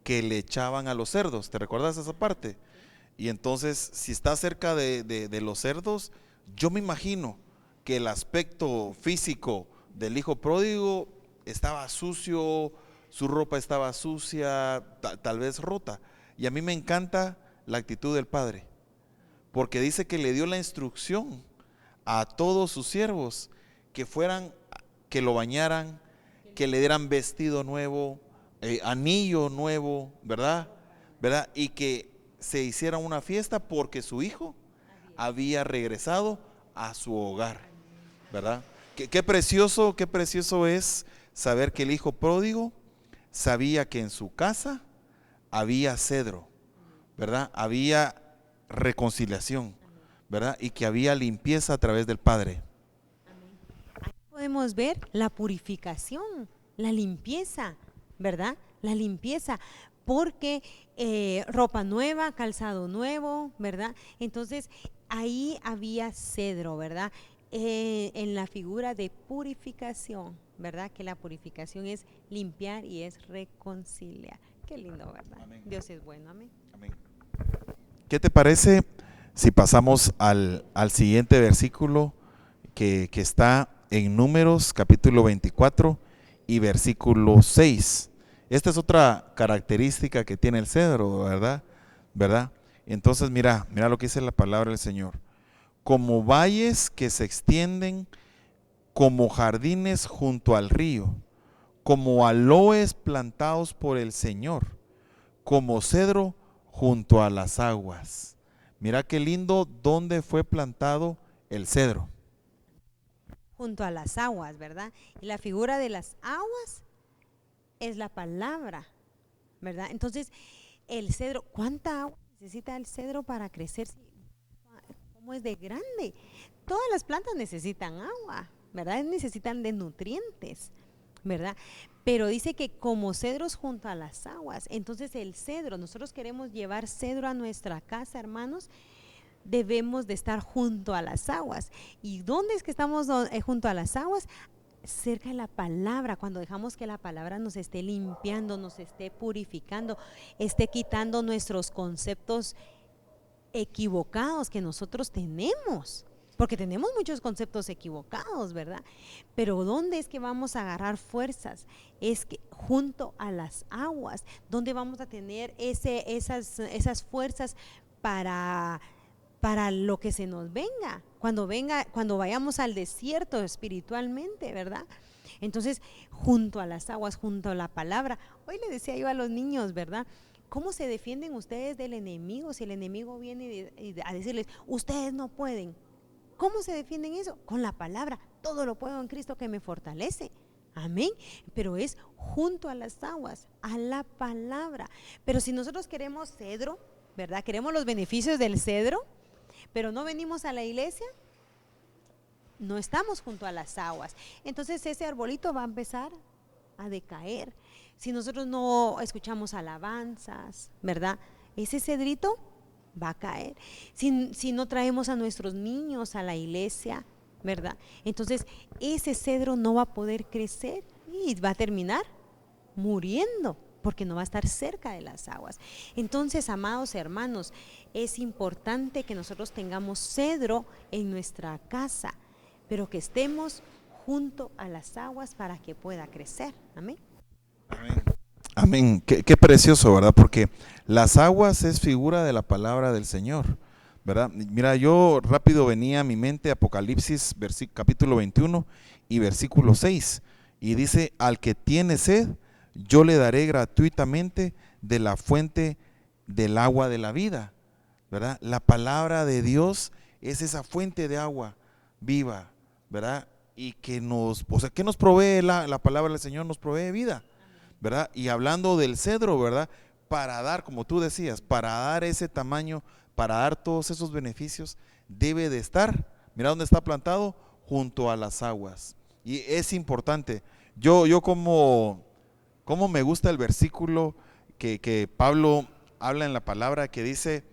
que le echaban a los cerdos. ¿Te recuerdas esa parte? Y entonces, si está cerca de los cerdos, yo me imagino que el aspecto físico del hijo pródigo estaba sucio, su ropa estaba sucia, tal vez rota. Y a mí me encanta la actitud del padre, porque dice que le dio la instrucción a todos sus siervos que fueran, que lo bañaran, que le dieran vestido nuevo, anillo nuevo, ¿verdad? Y que se hiciera una fiesta porque su hijo había regresado a su hogar, ¿verdad? Qué precioso es saber que el hijo pródigo sabía que en su casa había cedro, ¿verdad? Había reconciliación, ¿verdad? Y que había limpieza a través del Padre. Ahí podemos ver la purificación, la limpieza, ¿verdad? la limpieza, porque ropa nueva, calzado nuevo, ¿verdad? Entonces ahí había cedro, ¿verdad? En la figura de purificación, ¿verdad? Que la purificación es limpiar y es reconciliar. Qué lindo, ¿verdad? Amén. Dios es bueno, amén. Amén. ¿Qué te parece si pasamos al siguiente versículo que está en Números capítulo 24 y versículo 6? Esta es otra característica que tiene el cedro, ¿verdad? ¿Verdad? Entonces mira lo que dice la palabra del Señor. Como valles que se extienden, como jardines junto al río, como aloes plantados por el Señor, como cedro junto a las aguas. Mira qué lindo dónde fue plantado el cedro. Junto a las aguas, ¿verdad? Y la figura de las aguas es la palabra, ¿verdad? Entonces, el cedro, ¿cuánta agua necesita el cedro para crecer? ¿Cómo es de grande? Todas las plantas necesitan agua, ¿verdad? Necesitan de nutrientes, ¿verdad? Pero dice que como cedros junto a las aguas. Entonces el cedro, nosotros queremos llevar cedro a nuestra casa, hermanos, debemos de estar junto a las aguas. ¿Y dónde es que estamos junto a las aguas? Cerca de la palabra, cuando dejamos que la palabra nos esté limpiando, nos esté purificando, esté quitando nuestros conceptos equivocados que nosotros tenemos, porque tenemos muchos conceptos equivocados, ¿verdad? Pero ¿dónde es que vamos a agarrar fuerzas? Es que junto a las aguas, ¿dónde vamos a tener esas fuerzas para lo que se nos venga, cuando vayamos al desierto espiritualmente, ¿verdad? Entonces, junto a las aguas, junto a la palabra. Hoy le decía yo a los niños, ¿verdad? ¿Cómo se defienden ustedes del enemigo si el enemigo viene a decirles, ustedes no pueden? ¿Cómo se defienden eso? Con la palabra. Todo lo puedo en Cristo que me fortalece. Amén. Pero es junto a las aguas, a la palabra. Pero si nosotros queremos cedro, ¿verdad? Queremos los beneficios del cedro, pero no venimos a la iglesia, no estamos junto a las aguas. Entonces ese arbolito va a empezar a decaer. Si nosotros no escuchamos alabanzas, ¿verdad? Ese cedrito va a caer. Si no traemos a nuestros niños a la iglesia, ¿verdad? Entonces ese cedro no va a poder crecer y va a terminar muriendo, porque no va a estar cerca de las aguas. Entonces, amados hermanos, es importante que nosotros tengamos cedro en nuestra casa, pero que estemos junto a las aguas para que pueda crecer. Amén. Amén. Amén. Qué precioso, ¿verdad? Porque las aguas es figura de la palabra del Señor, ¿verdad? Mira, yo rápido venía a mi mente Apocalipsis capítulo 21 y versículo 6, y dice, al que tiene sed, yo le daré gratuitamente de la fuente del agua de la vida, ¿verdad? La palabra de Dios es esa fuente de agua viva, ¿verdad? Y que ¿qué nos provee la palabra del Señor? Nos provee vida, ¿verdad? Y hablando del cedro, ¿verdad? Para dar, como tú decías, para dar ese tamaño, para dar todos esos beneficios, debe de estar, mira dónde está plantado, junto a las aguas. Y es importante. Yo como me gusta el versículo que Pablo habla en la palabra, que dice,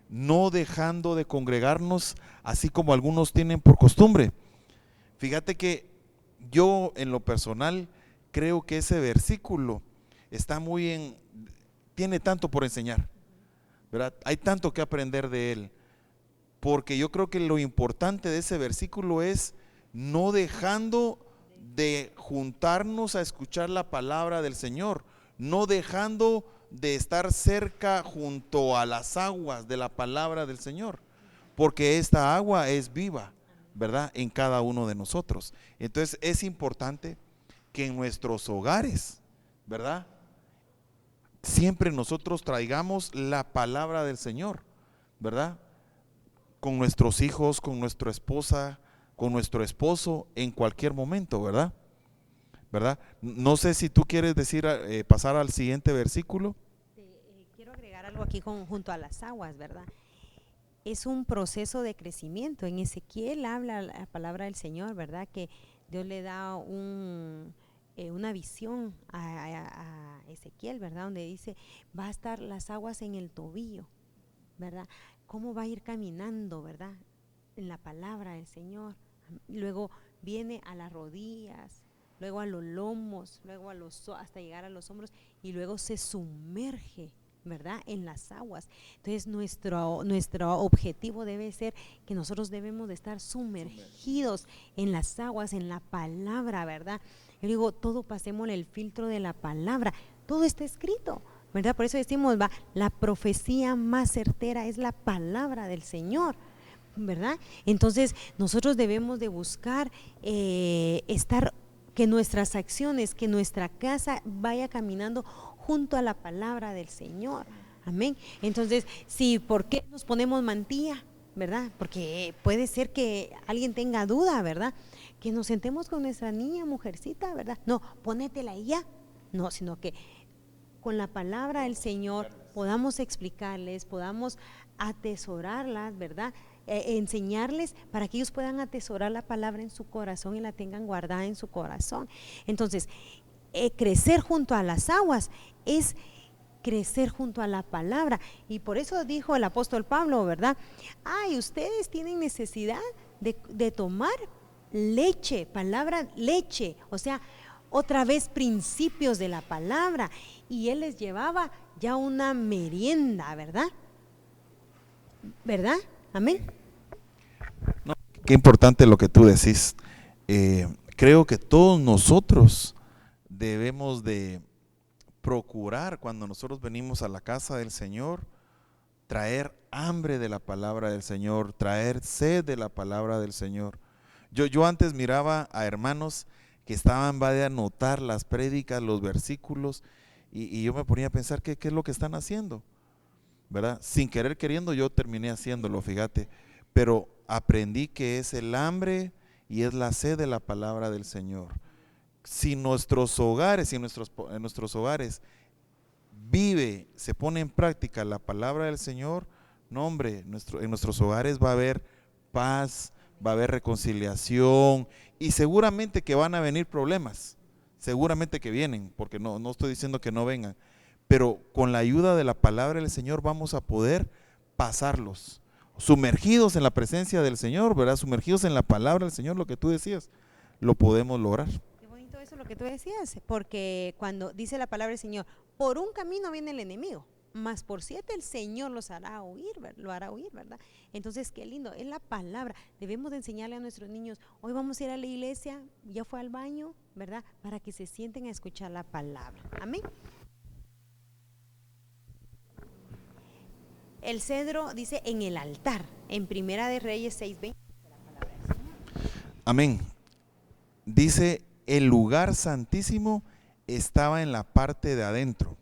no dejando de congregarnos, así como algunos tienen por costumbre. Fíjate que yo en lo personal creo que ese versículo tiene tanto por enseñar, ¿verdad? Hay tanto que aprender de él, porque yo creo que lo importante de ese versículo es no dejando de juntarnos a escuchar la palabra del Señor, no dejando de estar cerca junto a las aguas de la palabra del Señor, porque esta agua es viva, ¿verdad? En cada uno de nosotros. Entonces es importante que en nuestros hogares, ¿verdad? Siempre nosotros traigamos la palabra del Señor, ¿verdad? Con nuestros hijos, con nuestra esposa, con nuestro esposo, en cualquier momento, ¿verdad? ¿Verdad? No sé si tú quieres pasar al siguiente versículo. Quiero agregar algo aquí junto a las aguas, ¿verdad? Es un proceso de crecimiento. En Ezequiel habla la palabra del Señor, ¿verdad? Que Dios le da una visión a Ezequiel, ¿verdad? Donde dice, va a estar las aguas en el tobillo, ¿verdad? ¿Cómo va a ir caminando, ¿verdad? En la palabra del Señor. Luego viene a las rodillas, luego a los lomos, luego hasta llegar a los hombros, y luego se sumerge, ¿verdad? En las aguas. Entonces nuestro objetivo debe ser que nosotros debemos de estar sumergidos en las aguas, en la palabra, ¿verdad? Yo digo, todo pasémosle el filtro de la palabra, todo está escrito, ¿verdad? Por eso decimos, la profecía más certera es la palabra del Señor, ¿verdad? Entonces nosotros debemos de buscar estar, que nuestras acciones, que nuestra casa vaya caminando junto a la palabra del Señor, amén. Entonces, sí, ¿por qué nos ponemos mantilla? ¿Verdad? Porque puede ser que alguien tenga duda, ¿verdad? Que nos sentemos con nuestra niña, mujercita, ¿verdad? No, ponétela y ya. No, sino que con la palabra del Señor podamos explicarles, podamos atesorarlas, ¿verdad? Enseñarles para que ellos puedan atesorar la palabra en su corazón y la tengan guardada en su corazón. Entonces, crecer junto a las aguas es crecer junto a la palabra, y por eso dijo el apóstol Pablo, ¿verdad? Ay, ustedes tienen necesidad de tomar leche, palabra leche, o sea, otra vez principios de la palabra, y él les llevaba ya una merienda, ¿verdad? ¿Verdad? Amén. No, qué importante lo que tú decís. Creo que todos nosotros debemos de procurar, cuando nosotros venimos a la casa del Señor, traer hambre de la palabra del Señor, traer sed de la palabra del Señor. Yo antes miraba a hermanos que estaban de anotar las prédicas, los versículos, y yo me ponía a pensar qué es lo que están haciendo, ¿verdad? Sin querer queriendo yo terminé haciéndolo, fíjate, pero aprendí que es el hambre y es la sed de la palabra del Señor. Si nuestros hogares, si en nuestros hogares se pone en práctica la palabra del Señor, no hombre, en nuestros hogares va a haber paz, va a haber reconciliación, y seguramente que van a venir problemas, seguramente que vienen, porque no estoy diciendo que no vengan, pero con la ayuda de la palabra del Señor vamos a poder pasarlos, sumergidos en la presencia del Señor, ¿verdad? Sumergidos en la palabra del Señor, lo que tú decías, lo podemos lograr. Qué bonito eso lo que tú decías, porque cuando dice la palabra del Señor, por un camino viene el enemigo, mas por 7 el Señor lo hará huir, ¿verdad? Entonces, qué lindo, es la palabra. Debemos de enseñarle a nuestros niños, hoy vamos a ir a la iglesia, ya fue al baño, ¿verdad? Para que se sienten a escuchar la palabra. Amén. El cedro dice en el altar, en Primera de Reyes 6:20. Amén. Dice, el lugar santísimo estaba en la parte de adentro,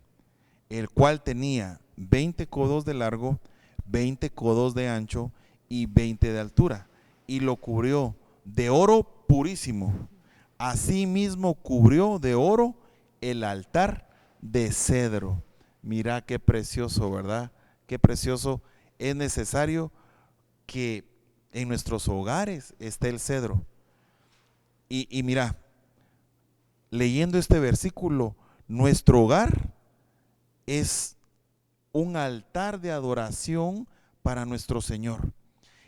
el cual tenía 20 codos de largo, 20 codos de ancho y 20 de altura, y lo cubrió de oro purísimo. Asimismo cubrió de oro el altar de cedro. Mira qué precioso, ¿verdad? Qué precioso. Es necesario que en nuestros hogares esté el cedro. Y mira, leyendo este versículo, nuestro hogar es un altar de adoración para nuestro Señor.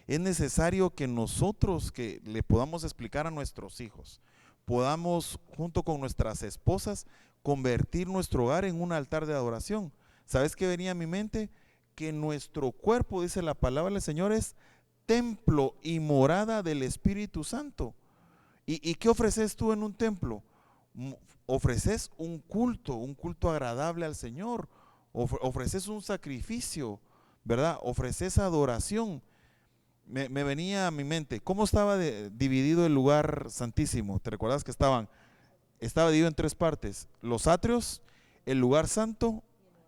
Es necesario que nosotros, que le podamos explicar a nuestros hijos, podamos junto con nuestras esposas convertir nuestro hogar en un altar de adoración. ¿Sabes qué venía a mi mente? Que nuestro cuerpo, dice la palabra del Señor, es templo y morada del Espíritu Santo. ¿Y qué ofreces tú en un templo? Ofreces un culto agradable al Señor, ofreces un sacrificio, ¿verdad? Ofreces adoración. Me venía a mi mente, ¿cómo estaba dividido el lugar santísimo? ¿Te recuerdas que estaba dividido en 3 partes? Los atrios, el lugar santo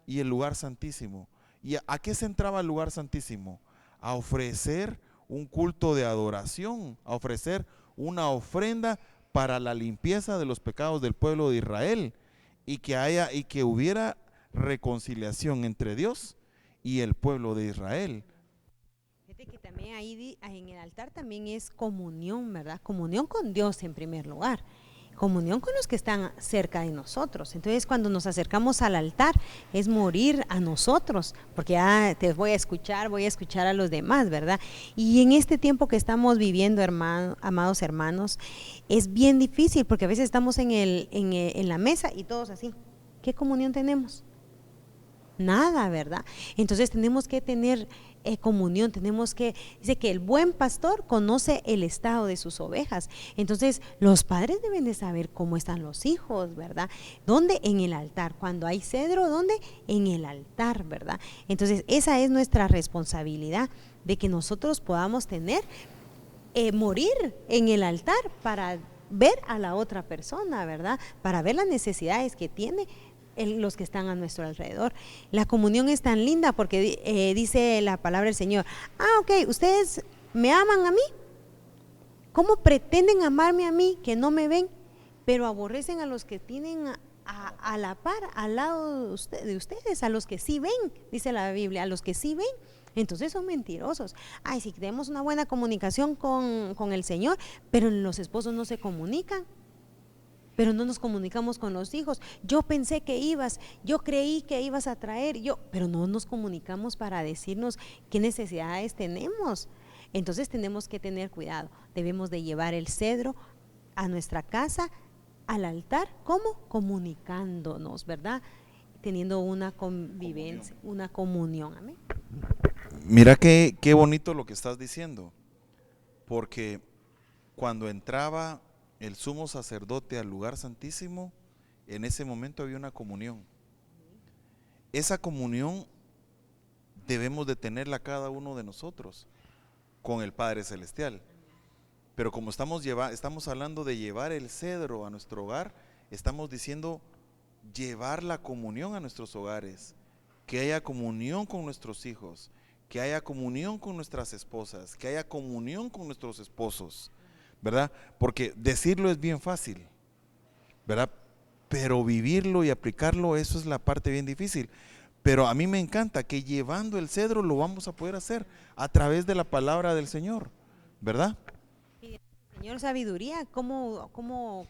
y el lugar santísimo. ¿Y a qué se entraba el lugar santísimo? A ofrecer un culto de adoración, a ofrecer una ofrenda para la limpieza de los pecados del pueblo de Israel, y que hubiera reconciliación entre Dios y el pueblo de Israel. Fíjate que también ahí en el altar también es comunión, ¿verdad? Comunión con Dios en primer lugar. comunión con los que están cerca de nosotros. Entonces, cuando nos acercamos al altar, es morir a nosotros, porque te voy a escuchar a los demás, ¿verdad? Y en este tiempo que estamos viviendo, amados hermanos, es bien difícil, porque a veces estamos en la mesa y todos así. ¿Qué comunión tenemos? Nada, ¿verdad? Entonces tenemos que tener comunión, dice que el buen pastor conoce el estado de sus ovejas. Entonces los padres deben de saber cómo están los hijos, ¿verdad? ¿Dónde? En el altar. Cuando hay cedro, ¿dónde? En el altar, ¿verdad? Entonces esa es nuestra responsabilidad, de que nosotros podamos morir en el altar para ver a la otra persona, ¿verdad? Para ver las necesidades que tiene los que están a nuestro alrededor. La comunión es tan linda porque dice la palabra del Señor: ok, ustedes me aman a mí, ¿cómo pretenden amarme a mí que no me ven, pero aborrecen a los que tienen a la par, al lado de ustedes, a los que sí ven? Dice la Biblia, a los que sí ven. Entonces son mentirosos. Si tenemos una buena comunicación con el Señor, pero los esposos no se comunican, pero no nos comunicamos con los hijos. Yo pensé que yo creí que ibas a traer, pero no nos comunicamos para decirnos qué necesidades tenemos. Entonces tenemos que tener cuidado. Debemos de llevar el cedro a nuestra casa, al altar. ¿Cómo? Comunicándonos, ¿verdad? Teniendo una convivencia, una comunión. Amén. Mira qué bonito lo que estás diciendo, porque cuando entraba el sumo sacerdote al lugar santísimo, en ese momento había una comunión. Esa comunión debemos de tenerla cada uno de nosotros con el Padre Celestial. Pero como estamos hablando de llevar el cedro a nuestro hogar, estamos diciendo llevar la comunión a nuestros hogares, que haya comunión con nuestros hijos, que haya comunión con nuestras esposas, que haya comunión con nuestros esposos, ¿verdad? Porque decirlo es bien fácil, ¿verdad? Pero vivirlo y aplicarlo, eso es la parte bien difícil. Pero a mí me encanta que llevando el cedro lo vamos a poder hacer a través de la palabra del Señor, ¿verdad? Señor, sabiduría, ¿cómo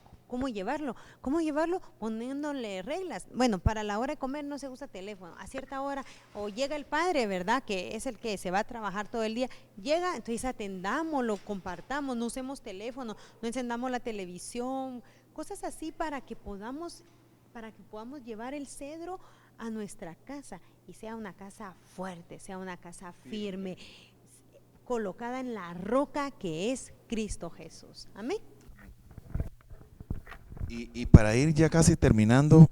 llevarlo? ¿Cómo llevarlo? Poniéndole reglas. Bueno, para la hora de comer no se usa teléfono. A cierta hora, o llega el padre, ¿verdad? Que es el que se va a trabajar todo el día. Llega, entonces atendámoslo, compartamos, no usemos teléfono, no encendamos la televisión, cosas así para que podamos llevar el cedro a nuestra casa y sea una casa fuerte, sea una casa firme, colocada en la roca que es Cristo Jesús. Amén. Y para ir ya casi terminando,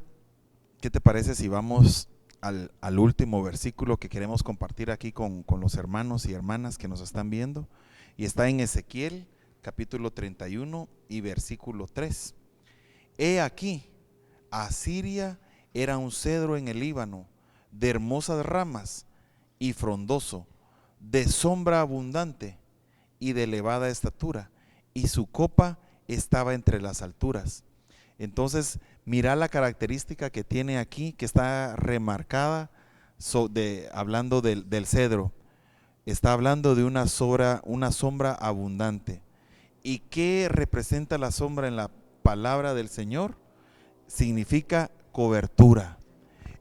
¿qué te parece si vamos al último versículo que queremos compartir aquí con los hermanos y hermanas que nos están viendo? Y está en Ezequiel capítulo 31 y versículo 3. He aquí, Asiria era un cedro en el Líbano, de hermosas ramas y frondoso, de sombra abundante y de elevada estatura, y su copa estaba entre las alturas. Entonces, mira la característica que tiene aquí, que está remarcada, hablando del cedro. Está hablando de una sombra abundante. ¿Y qué representa la sombra en la palabra del Señor? Significa cobertura.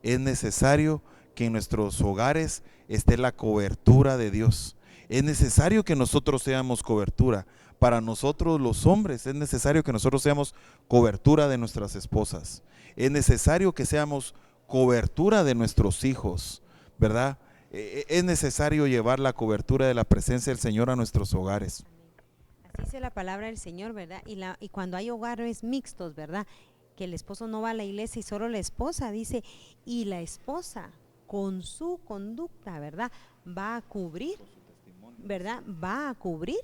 Es necesario que en nuestros hogares esté la cobertura de Dios. Es necesario que nosotros seamos cobertura. Para nosotros los hombres es necesario que nosotros seamos cobertura de nuestras esposas. Es necesario que seamos cobertura de nuestros hijos, ¿verdad? Es necesario llevar la cobertura de la presencia del Señor a nuestros hogares. Así dice la palabra del Señor, ¿verdad? Y cuando hay hogares mixtos, ¿verdad? Que el esposo no va a la iglesia y solo la esposa, dice, y la esposa con su conducta, ¿verdad? Va a cubrir, ¿verdad? Va a cubrir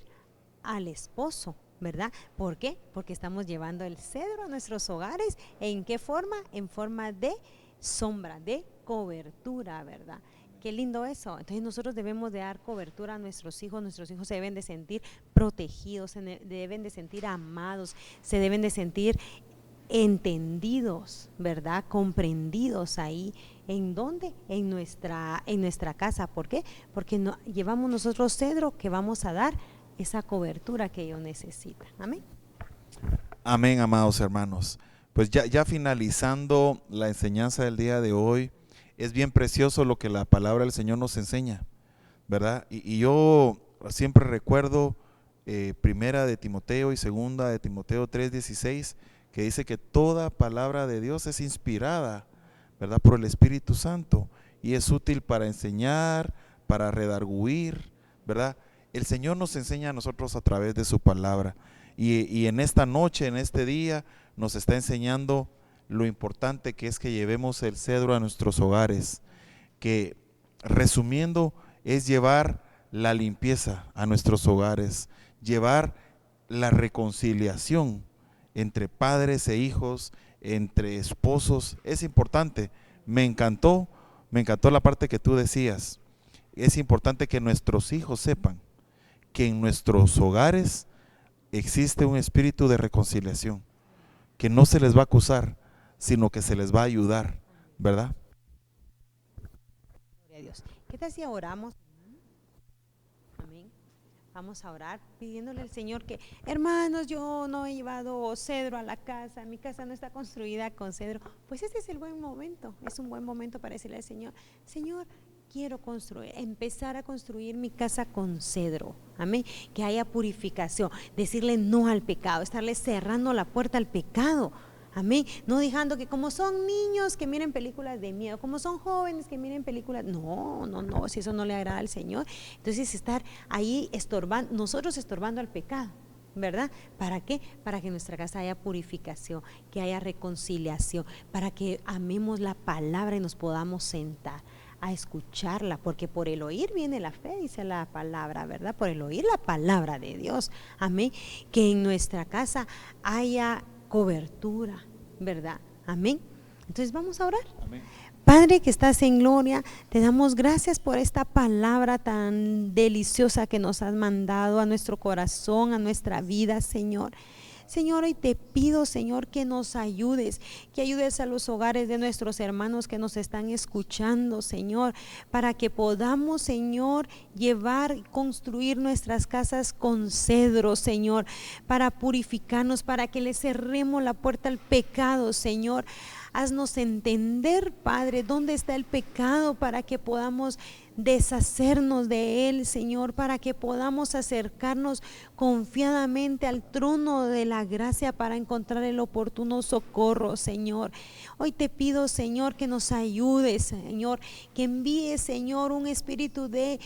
al esposo, ¿verdad? ¿Por qué? Porque estamos llevando el cedro a nuestros hogares. ¿En qué forma? En forma de sombra, de cobertura, ¿verdad? Qué lindo eso. Entonces nosotros debemos de dar cobertura a nuestros hijos se deben de sentir protegidos, se deben de sentir amados, se deben de sentir entendidos, ¿verdad? Comprendidos ahí. ¿En dónde? En nuestra casa. ¿Por qué? Porque llevamos nosotros cedro que vamos a dar esa cobertura que ellos necesitan. Amén. Amén, amados hermanos. Pues ya finalizando la enseñanza del día de hoy, es bien precioso lo que la palabra del Señor nos enseña, ¿verdad? Y yo siempre recuerdo primera de Timoteo y segunda de Timoteo 3:16, que dice que toda palabra de Dios es inspirada, ¿verdad? Por el Espíritu Santo y es útil para enseñar, para redarguir, ¿verdad? El Señor nos enseña a nosotros a través de su palabra y en esta noche, en este día, nos está enseñando lo importante que es que llevemos el cedro a nuestros hogares, que resumiendo es llevar la limpieza a nuestros hogares, llevar la reconciliación entre padres e hijos, entre esposos, es importante. Me encantó la parte que tú decías. Es importante que nuestros hijos sepan que en nuestros hogares existe un espíritu de reconciliación, que no se les va a acusar, sino que se les va a ayudar, ¿verdad? Gloria a Dios. ¿Qué tal si oramos? Amén. Vamos a orar pidiéndole al Señor que, hermanos, yo no he llevado cedro a la casa, mi casa no está construida con cedro. Pues este es el buen momento, es un buen momento para decirle al Señor, Señor, quiero empezar a construir mi casa con cedro, amén, que haya purificación, decirle no al pecado, estarle cerrando la puerta al pecado. Amén, no dejando que como son niños que miren películas de miedo, como son jóvenes que miren películas, no, si eso no le agrada al Señor, entonces estar ahí estorbando, nosotros estorbando al pecado, ¿verdad? ¿Para qué? Para que en nuestra casa haya purificación, que haya reconciliación, para que amemos la palabra y nos podamos sentar a escucharla, porque por el oír viene la fe, dice la palabra, ¿verdad? Por el oír la palabra de Dios, amén, que en nuestra casa haya cobertura, ¿verdad? Amén. Entonces vamos a orar. Amén. Padre que estás en gloria, te damos gracias por esta palabra tan deliciosa que nos has mandado a nuestro corazón, a nuestra vida, Señor. Señor, hoy te pido, Señor, que nos ayudes, que ayudes a los hogares de nuestros hermanos que nos están escuchando, Señor, para que podamos, Señor, construir nuestras casas con cedro, Señor, para purificarnos, para que le cerremos la puerta al pecado, Señor. Haznos entender, Padre, dónde está el pecado para que podamos deshacernos de él, Señor, para que podamos acercarnos confiadamente al trono de la gracia para encontrar el oportuno socorro, Señor. Hoy te pido, Señor, que nos ayudes, Señor, que envíes, Señor, un espíritu de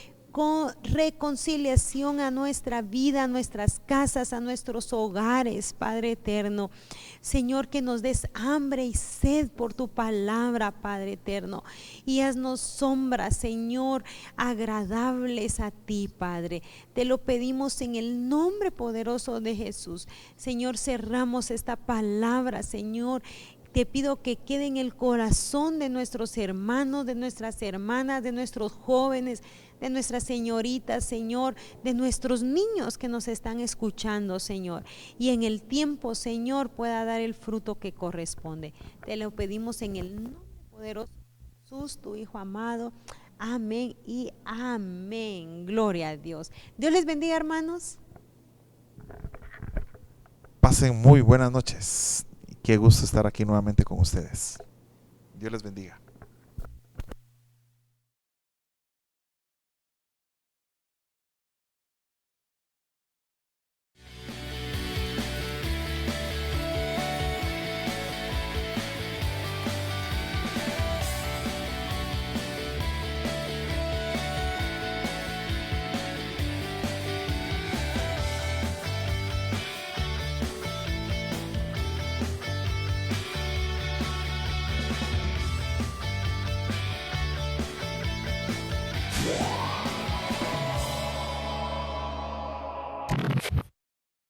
reconciliación a nuestra vida, a nuestras casas, a nuestros hogares, Padre eterno. Señor, que nos des hambre y sed por tu palabra, Padre eterno, y haznos sombras, Señor, agradables a ti, Padre. Te lo pedimos en el nombre poderoso de Jesús. Señor, cerramos esta palabra, Señor. Te pido que quede en el corazón de nuestros hermanos, de nuestras hermanas, de nuestros jóvenes, de nuestras señoritas, Señor, de nuestros niños que nos están escuchando, Señor. Y en el tiempo, Señor, pueda dar el fruto que corresponde. Te lo pedimos en el nombre poderoso de Jesús, tu Hijo amado. Amén y amén. Gloria a Dios. Dios les bendiga, hermanos. Pasen muy buenas noches. Qué gusto estar aquí nuevamente con ustedes. Dios les bendiga.